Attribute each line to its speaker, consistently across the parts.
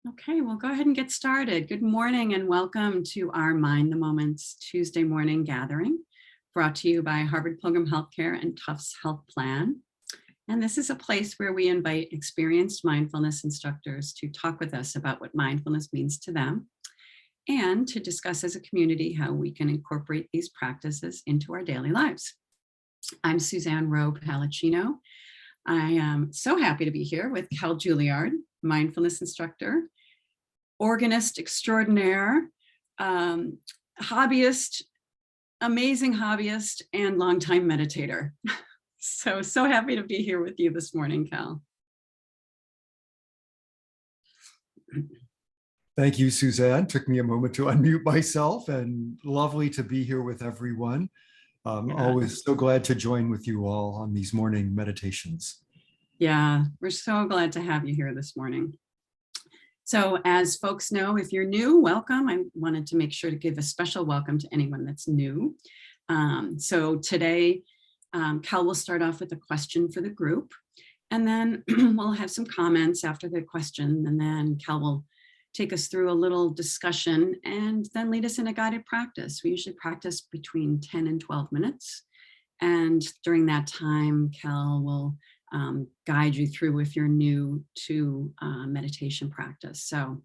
Speaker 1: Okay, we'll go ahead and get started. Good morning and welcome to our Mind the Moments Tuesday morning gathering, brought to you by Harvard Pilgrim Healthcare and Tufts Health Plan. And this is a place where we invite experienced mindfulness instructors to talk with us about what mindfulness means to them and to discuss as a community how we can incorporate these practices into our daily lives. I'm Suzanne Rowe Palacino. I am so happy to be here with Kell Julliard, mindfulness instructor, organist extraordinaire, hobbyist, amazing hobbyist, and longtime meditator. So happy to be here with you this morning, Kell.
Speaker 2: Thank you, Suzanne. Took me a moment to unmute myself, and lovely to be here with everyone. Always so glad to join with you all on these morning meditations.
Speaker 1: Yeah, we're so glad to have you here this morning. So as folks know, if you're new, welcome. I wanted to make sure to give a special welcome to anyone that's new. So today, Kell will start off with a question for the group, and then we'll have some comments after the question, and then Kell will take us through a little discussion and then lead us in a guided practice. We usually practice between 10 and 12 minutes. And during that time, Kell will guide you through if you're new to meditation practice. So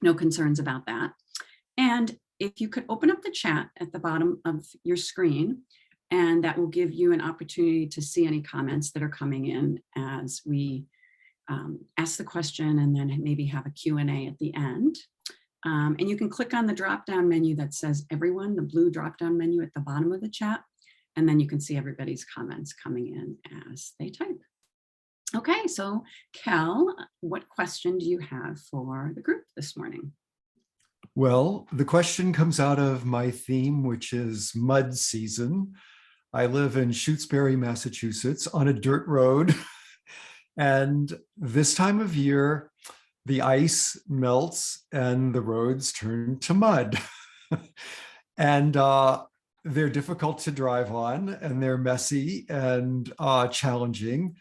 Speaker 1: no concerns about that. And if you could open up the chat at the bottom of your screen, and that will give you an opportunity to see any comments that are coming in as we ask the question and then maybe have a Q&A at the end. And you can click on the drop-down menu that says everyone, the blue drop-down menu at the bottom of the chat, and then you can see everybody's comments coming in as they type. Okay, so Kell, what question do you have for the group this morning?
Speaker 2: Well, the question comes out of my theme, which is mud season. I live in Shutesbury, Massachusetts, on a dirt road. And this time of year, the ice melts and the roads turn to mud. And they're difficult to drive on, and they're messy and challenging.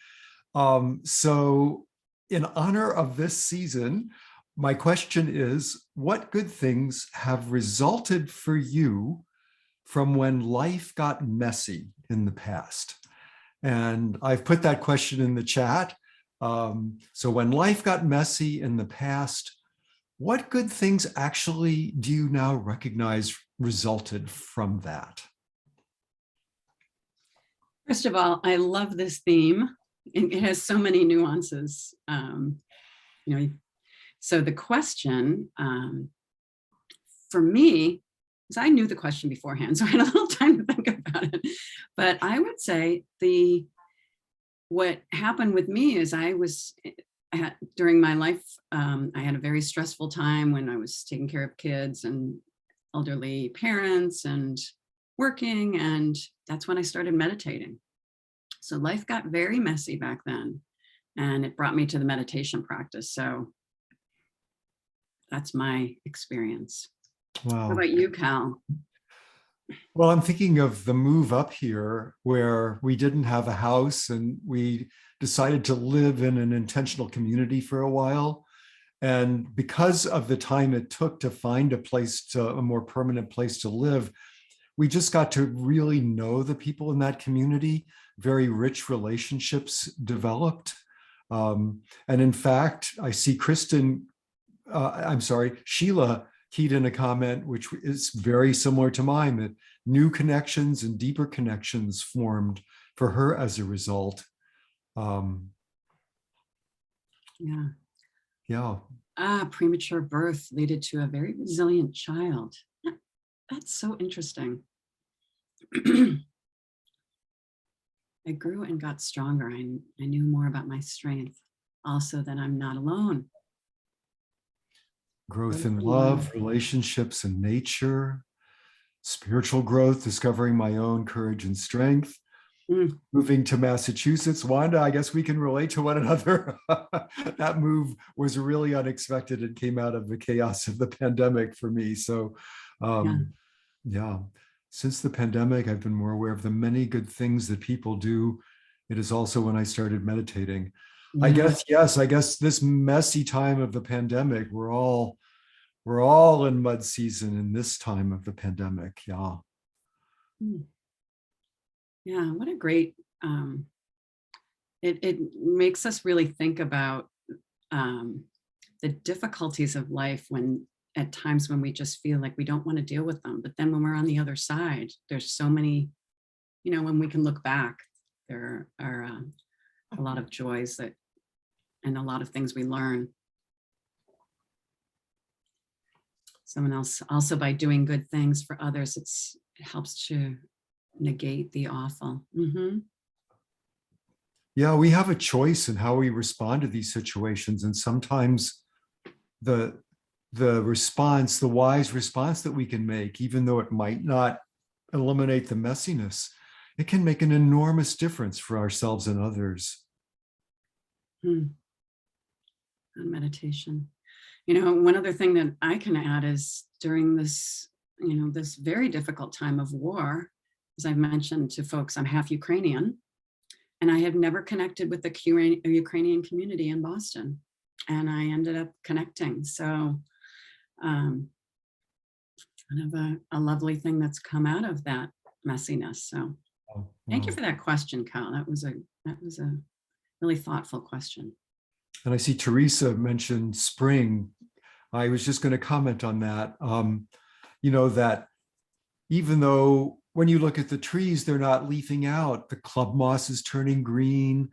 Speaker 2: So in honor of this season, my question is, what good things have resulted for you from when life got messy in the past? And I've put that question in the chat. So when life got messy in the past, what good things actually do you now recognize resulted from that?
Speaker 1: First of all, I love this theme. It has so many nuances. So the question for me, because I knew the question beforehand, so I had a little time to think about it. But I would say what happened with me is during my life, I had a very stressful time when I was taking care of kids and elderly parents and working, and that's when I started meditating. So life got very messy back then, and it brought me to the meditation practice. So that's my experience.
Speaker 2: Wow.
Speaker 1: How about you, Kell?
Speaker 2: Well, I'm thinking of the move up here where we didn't have a house and we decided to live in an intentional community for a while. And because of the time it took to find a more permanent place to live, we just got to really know the people in that community. Very rich relationships developed. And in fact, I see Sheila keyed in a comment, which is very similar to mine, that new connections and deeper connections formed for her as a result. Yeah.
Speaker 1: Premature birth leaded to a very resilient child. That's so interesting. I grew and got stronger. I knew more about my strength. Also that I'm not alone.
Speaker 2: Growth in love, relationships and nature, spiritual growth, discovering my own courage and strength, moving to Massachusetts. Wanda, I guess we can relate to one another. That move was really unexpected. It came out of the chaos of the pandemic for me. So yeah. Since the pandemic, I've been more aware of the many good things that people do. It is also when I started meditating. I
Speaker 1: Yeah.
Speaker 2: guess, yes, I guess this messy time of the pandemic, we're all in mud season in this time of the pandemic. Yeah.
Speaker 1: Mm. Yeah. What a great, it makes us really think about um, the difficulties of life when at times when we just feel like we don't want to deal with them. But then when we're on the other side, there's so many, when we can look back, there are a lot of joys that and a lot of things we learn. Someone else also by doing good things for others, it helps to negate the awful.
Speaker 2: Yeah, we have a choice in how we respond to these situations. And sometimes the response, the wise response that we can make, even though it might not eliminate the messiness, it can make an enormous difference for ourselves and others.
Speaker 1: On meditation. One other thing that I can add is during this, this very difficult time of war, as I've mentioned to folks, I'm half Ukrainian, and I had never connected with the Ukrainian community in Boston, and I ended up connecting. So kind of a lovely thing that's come out of that messiness. So thank you for that question, Cal. That was a really thoughtful question.
Speaker 2: And I see Teresa mentioned spring. I was just going to comment on that. That even though when you look at the trees, they're not leafing out, the club moss is turning green,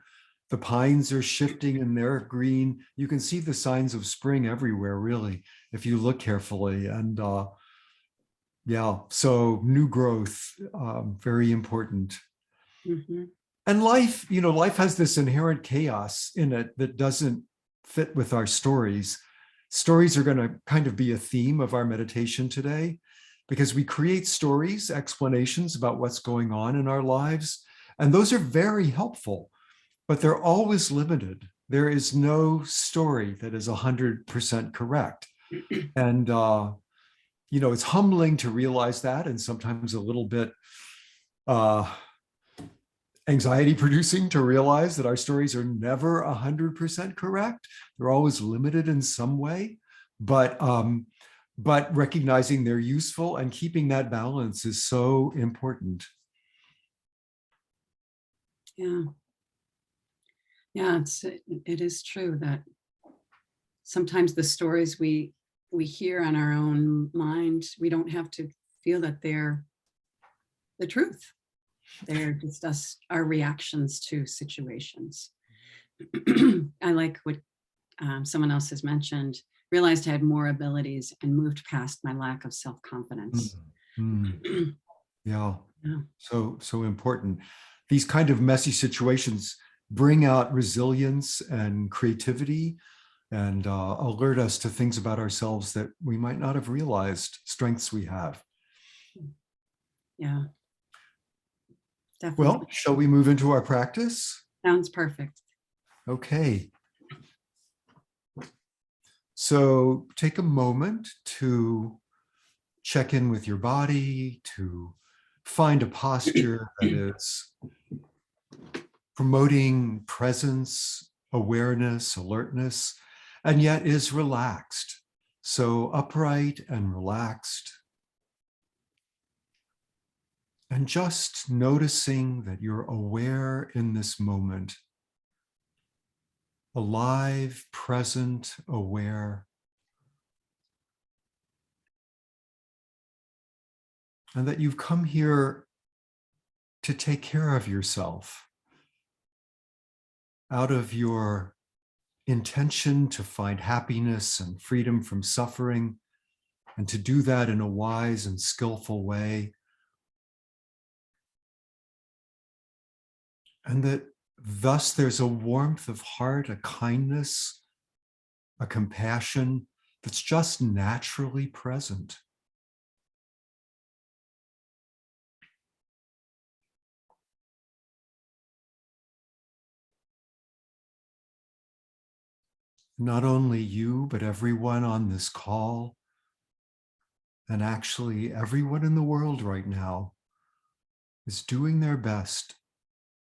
Speaker 2: the pines are shifting and they're green. You can see the signs of spring everywhere, really, if you look carefully. And so new growth, very important. And life has this inherent chaos in it that doesn't fit with our stories. Stories are going to kind of be a theme of our meditation today, because we create stories, explanations about what's going on in our lives. And those are very helpful, but they're always limited. There is no story that is 100% correct. And, it's humbling to realize that, and sometimes a little bit anxiety producing to realize that our stories are never 100% correct. They're always limited in some way, but recognizing they're useful and keeping that balance is so important.
Speaker 1: Yeah, it is true that sometimes the stories we hear on our own mind, we don't have to feel that they're the truth. They're just our reactions to situations. I like what someone else has mentioned, realized I had more abilities and moved past my lack of self-confidence.
Speaker 2: Yeah, so important. These kind of messy situations bring out resilience and creativity and alert us to things about ourselves that we might not have realized, strengths we have.
Speaker 1: Yeah. Definitely.
Speaker 2: Well, shall we move into our practice?
Speaker 1: Sounds perfect.
Speaker 2: Okay. So take a moment to check in with your body, to find a posture that is promoting presence, awareness, alertness, and yet is relaxed. So upright and relaxed. And just noticing that you're aware in this moment, alive, present, aware. And that you've come here to take care of yourself out of your intention to find happiness and freedom from suffering, and to do that in a wise and skillful way. And that thus there's a warmth of heart, a kindness, a compassion that's just naturally present. Not only you, but everyone on this call, and actually everyone in the world right now, is doing their best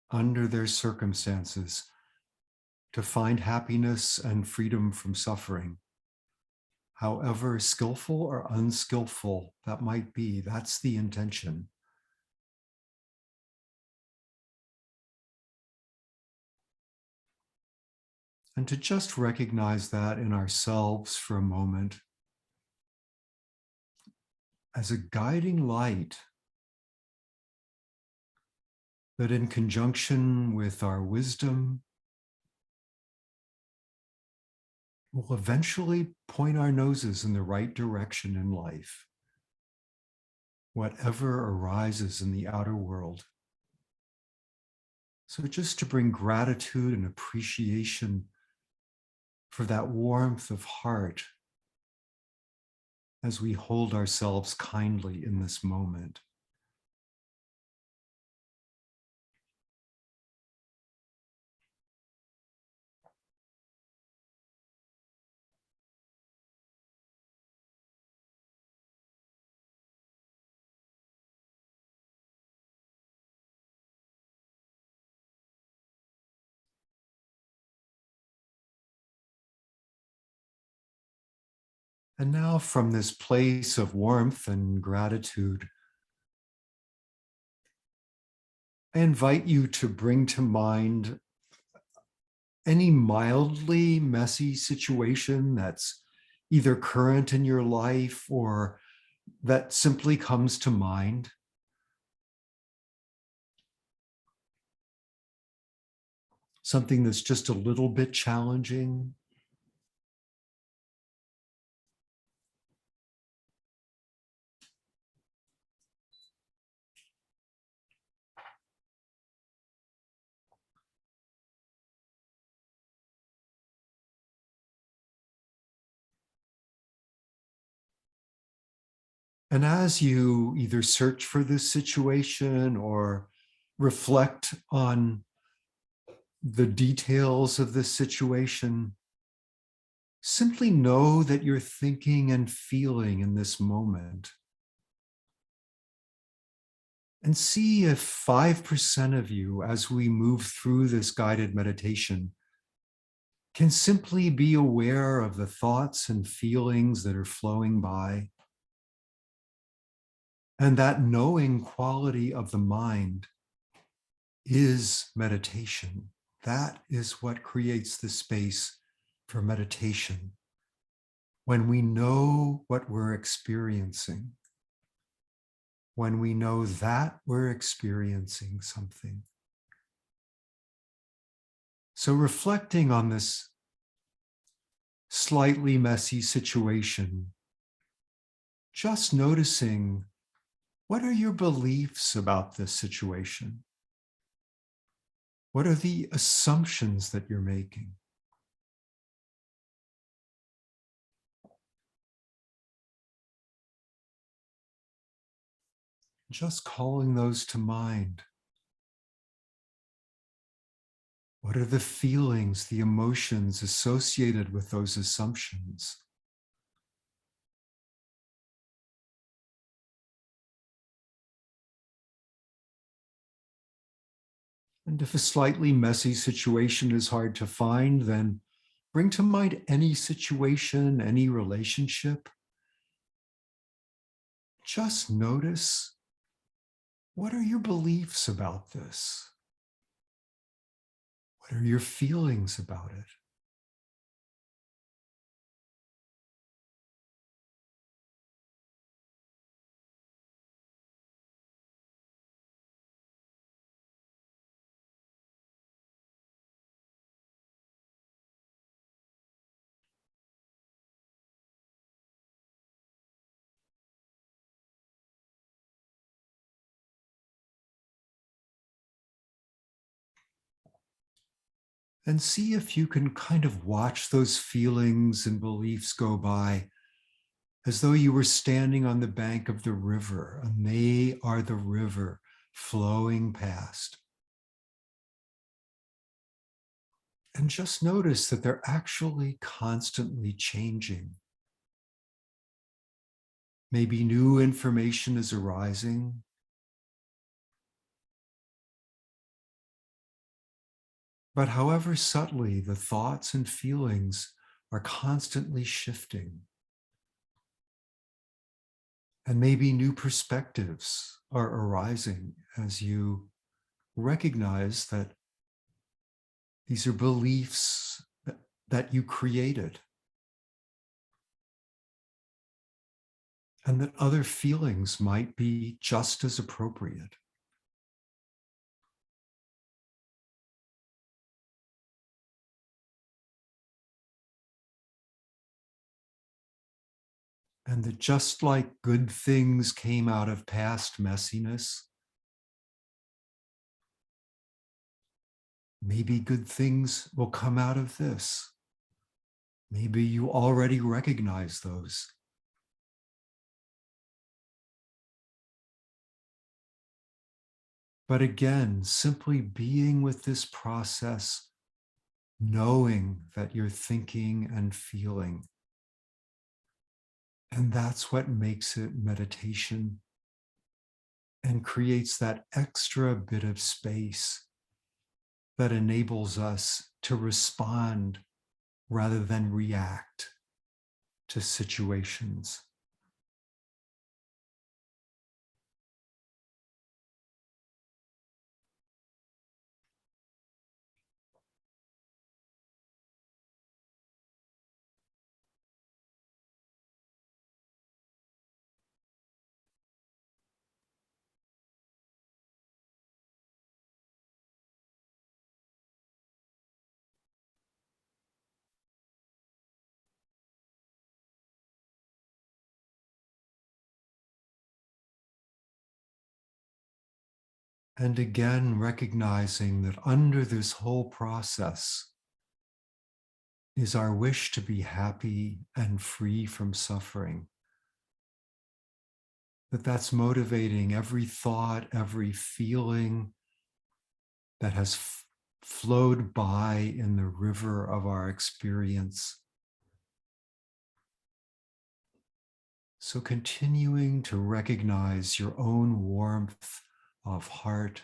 Speaker 2: under their circumstances to find happiness and freedom from suffering. However skillful or unskillful that might be, that's the intention. And to just recognize that in ourselves for a moment as a guiding light that in conjunction with our wisdom will eventually point our noses in the right direction in life, whatever arises in the outer world. So just to bring gratitude and appreciation for that warmth of heart as we hold ourselves kindly in this moment. And now from this place of warmth and gratitude, I invite you to bring to mind any mildly messy situation that's either current in your life or that simply comes to mind. Something that's just a little bit challenging. And as you either search for this situation or reflect on the details of this situation, simply know that you're thinking and feeling in this moment. And see if 5% of you, as we move through this guided meditation, can simply be aware of the thoughts and feelings that are flowing by. And that knowing quality of the mind is meditation. That is what creates the space for meditation. When we know what we're experiencing, when we know that we're experiencing something. So reflecting on this slightly messy situation, just noticing, what are your beliefs about this situation? What are the assumptions that you're making? Just calling those to mind. What are the feelings, the emotions associated with those assumptions? And if a slightly messy situation is hard to find, then bring to mind any situation, any relationship. Just notice, what are your beliefs about this? What are your feelings about it? And see if you can kind of watch those feelings and beliefs go by as though you were standing on the bank of the river and they are the river flowing past. And just notice that they're actually constantly changing. Maybe new information is arising. But however subtly, the thoughts and feelings are constantly shifting. And maybe new perspectives are arising as you recognize that these are beliefs that you created, and that other feelings might be just as appropriate. And that just like good things came out of past messiness, maybe good things will come out of this. Maybe you already recognize those. But again, simply being with this process, knowing that you're thinking and feeling. And that's what makes it meditation and creates that extra bit of space that enables us to respond rather than react to situations. And again, recognizing that under this whole process is our wish to be happy and free from suffering. That's motivating every thought, every feeling that has flowed by in the river of our experience. So continuing to recognize your own warmth of heart,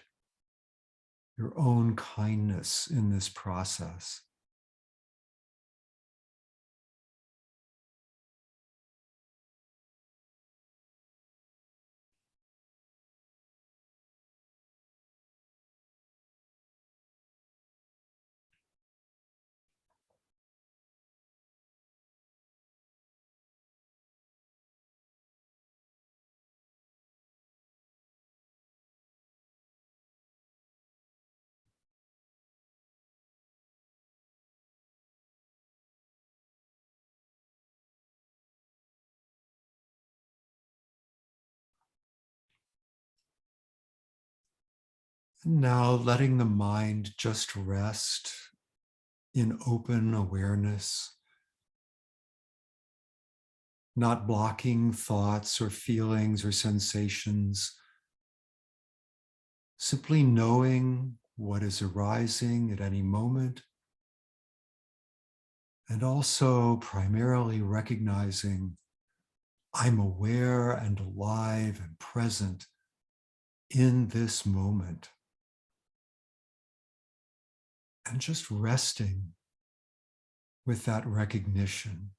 Speaker 2: your own kindness in this process. And now letting the mind just rest in open awareness, not blocking thoughts or feelings or sensations, simply knowing what is arising at any moment, and also primarily recognizing I'm aware and alive and present in this moment. And just resting with that recognition.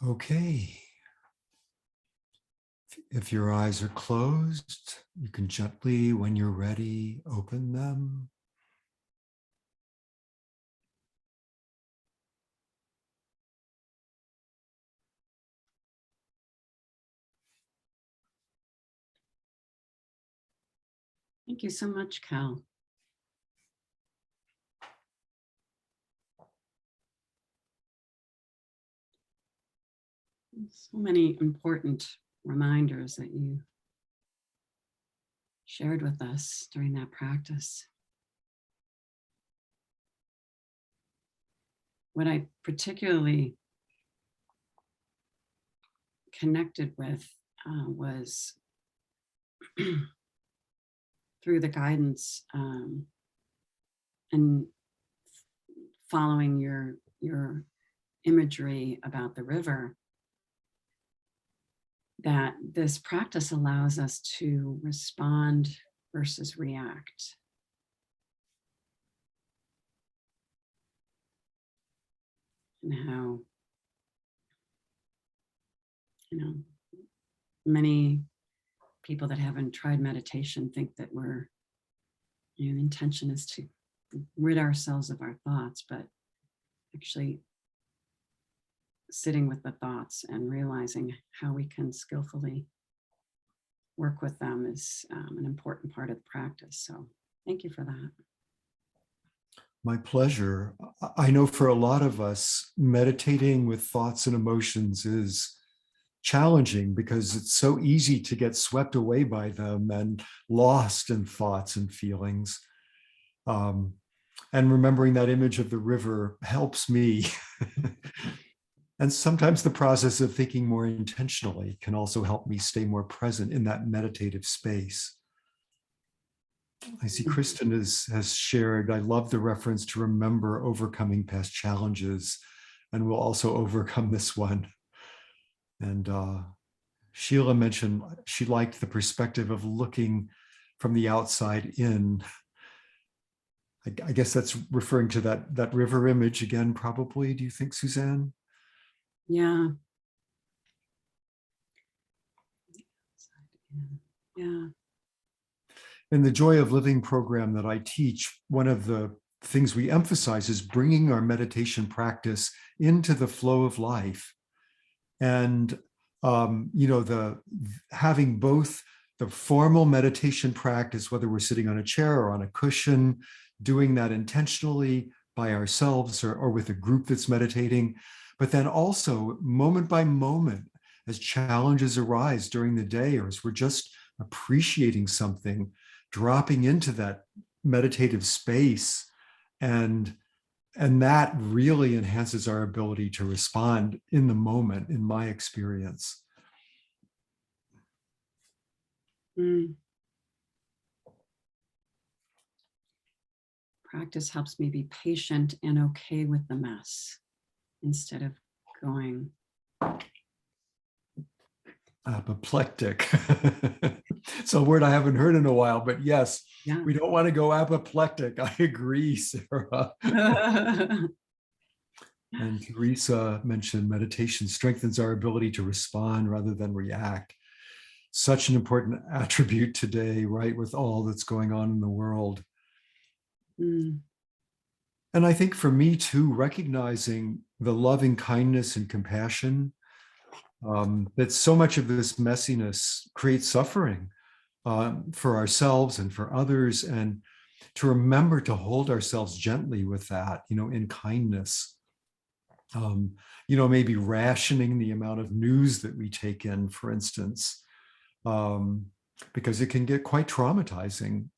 Speaker 2: Okay. If your eyes are closed, you can gently, when you're ready, open them.
Speaker 1: Thank you so much, Kell. So many important reminders that you shared with us during that practice. what I particularly connected with was through the guidance and following your imagery about the river, that this practice allows us to respond versus react. And how, many people that haven't tried meditation think that the intention is to rid ourselves of our thoughts, but actually sitting with the thoughts and realizing how we can skillfully work with them is an important part of the practice. So thank you for that.
Speaker 2: My pleasure. I know for a lot of us, meditating with thoughts and emotions is challenging because it's so easy to get swept away by them and lost in thoughts and feelings. And remembering that image of the river helps me. And sometimes the process of thinking more intentionally can also help me stay more present in that meditative space. I see Kristen has shared, I love the reference to remember overcoming past challenges, and we'll also overcome this one. And Sheila mentioned she liked the perspective of looking from the outside in. I guess that's referring to that river image again, probably. Do you think, Suzanne?
Speaker 1: Yeah. Yeah.
Speaker 2: In the Joy of Living program that I teach, one of the things we emphasize is bringing our meditation practice into the flow of life. And, having both the formal meditation practice, whether we're sitting on a chair or on a cushion, doing that intentionally by ourselves or with a group that's meditating, but then also moment by moment, as challenges arise during the day, or as we're just appreciating something, dropping into that meditative space, and that really enhances our ability to respond in the moment, in my experience.
Speaker 1: Practice helps me be patient and okay with the mess instead of going
Speaker 2: apoplectic. It's a word I haven't heard in a while, but yes,
Speaker 1: yeah.
Speaker 2: We don't want to go apoplectic. I agree, Sarah. And Teresa mentioned meditation strengthens our ability to respond rather than react. Such an important attribute today, right, with all that's going on in the world. And I think for me too, recognizing the loving kindness and compassion, that so much of this messiness creates suffering for ourselves and for others, and to remember to hold ourselves gently with that, in kindness. Maybe rationing the amount of news that we take in, for instance, because it can get quite traumatizing.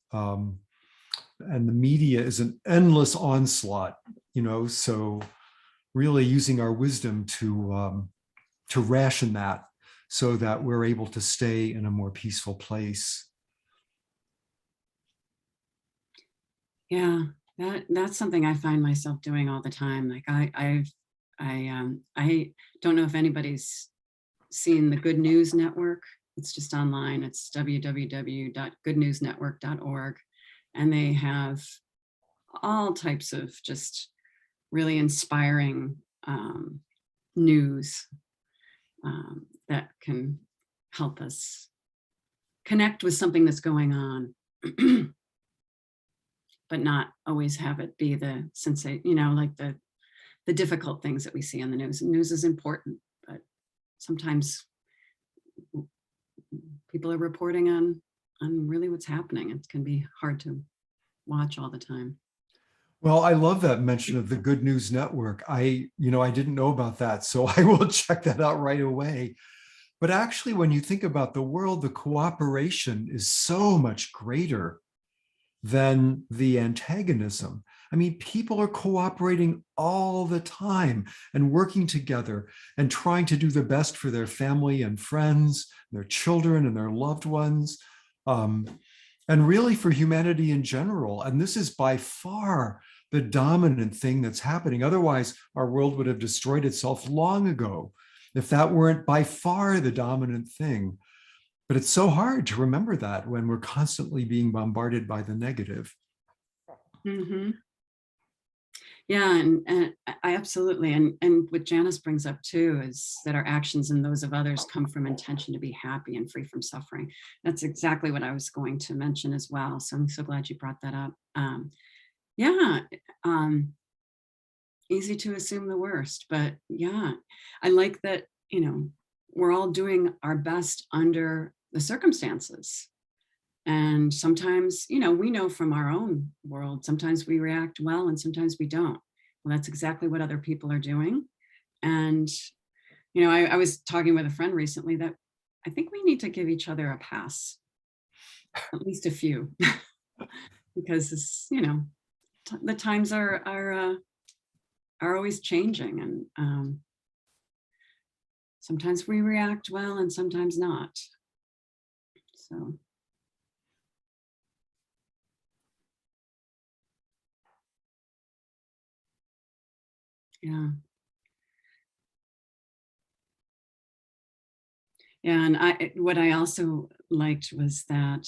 Speaker 2: And the media is an endless onslaught, so really using our wisdom to ration that so that we're able to stay in a more peaceful place.
Speaker 1: Yeah, that's something I find myself doing all the time. Like I don't know if anybody's seen the Good News Network. It's just online. It's www.goodnewsnetwork.org. And they have all types of just really inspiring news that can help us connect with something that's going on, but not always have it be the like the difficult things that we see on the news. And news is important, but sometimes people are reporting on really what's happening. It can be hard to watch all the time.
Speaker 2: Well, I love that mention of the Good News Network. I didn't know about that, so I will check that out right away. But actually, when you think about the world, the cooperation is so much greater than the antagonism. I mean, people are cooperating all the time and working together and trying to do the best for their family and friends, their children and their loved ones, and really for humanity in general. And this is by far the dominant thing that's happening. Otherwise, our world would have destroyed itself long ago if that weren't by far the dominant thing. But it's so hard to remember that when we're constantly being bombarded by the negative.
Speaker 1: Mm-hmm. Yeah, and I absolutely, and what Janice brings up too is that our actions and those of others come from intention to be happy and free from suffering. That's exactly what I was going to mention as well. So I'm so glad you brought that up. Yeah, easy to assume the worst, but yeah, I like that, we're all doing our best under the circumstances. And sometimes, we know from our own world, sometimes we react well and sometimes we don't. Well, that's exactly what other people are doing. And, I was talking with a friend recently that I think we need to give each other a pass, at least a few, because it's, the times are always changing. And sometimes we react well and sometimes not. So. Yeah. Yeah, and what I also liked was that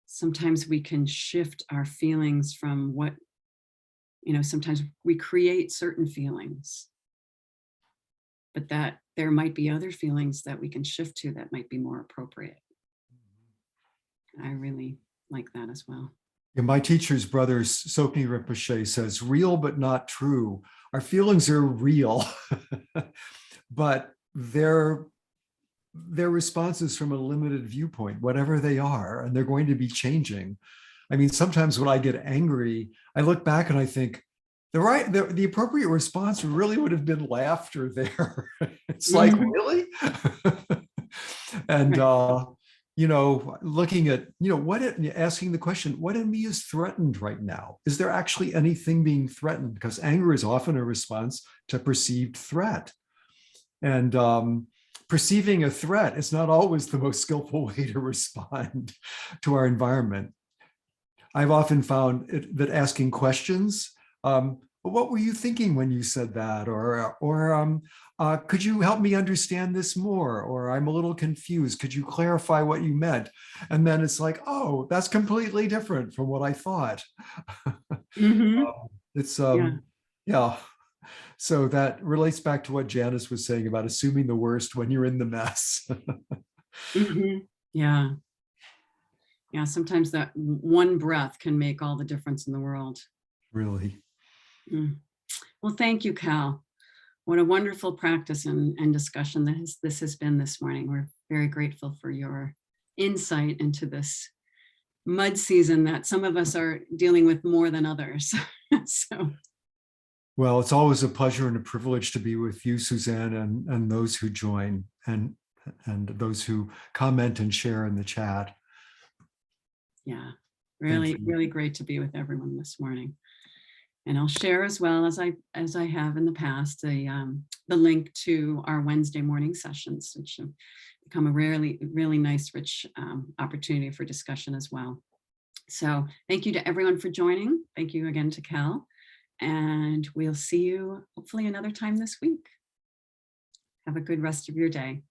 Speaker 1: sometimes we can shift our feelings from what, sometimes we create certain feelings, but that there might be other feelings that we can shift to that might be more appropriate. I really like that as well.
Speaker 2: Yeah, my teacher's brother, Sokni Rinpoche, says, real but not true. Our feelings are real, but they're responses from a limited viewpoint, whatever they are, and they're going to be changing. I mean, sometimes when I get angry, I look back and I think, the appropriate response really would have been laughter there. It's like, really? And looking at, asking the question, what in me is threatened right now? Is there actually anything being threatened? Because anger is often a response to perceived threat. And perceiving a threat is not always the most skillful way to respond to our environment. I've often found that asking questions, what were you thinking when you said that? Or could you help me understand this more? Or I'm a little confused. Could you clarify what you meant? And then it's like, oh, that's completely different from what I thought. It's, yeah. So that relates back to what Janice was saying about assuming the worst when you're in the mess.
Speaker 1: Yeah. Yeah, sometimes that one breath can make all the difference in the world.
Speaker 2: Really.
Speaker 1: Well, thank you, Cal. What a wonderful practice and discussion this has been this morning. We're very grateful for your insight into this mud season that some of us are dealing with more than others. So.
Speaker 2: Well, it's always a pleasure and a privilege to be with you, Suzanne, and those who join and those who comment and share in the chat.
Speaker 1: Yeah, really, really great to be with everyone this morning. And I'll share as well as I have in the past the link to our Wednesday morning sessions, which have become a really nice, rich opportunity for discussion as well. So thank you to everyone for joining. Thank you again to Kell. And we'll see you hopefully another time this week. Have a good rest of your day.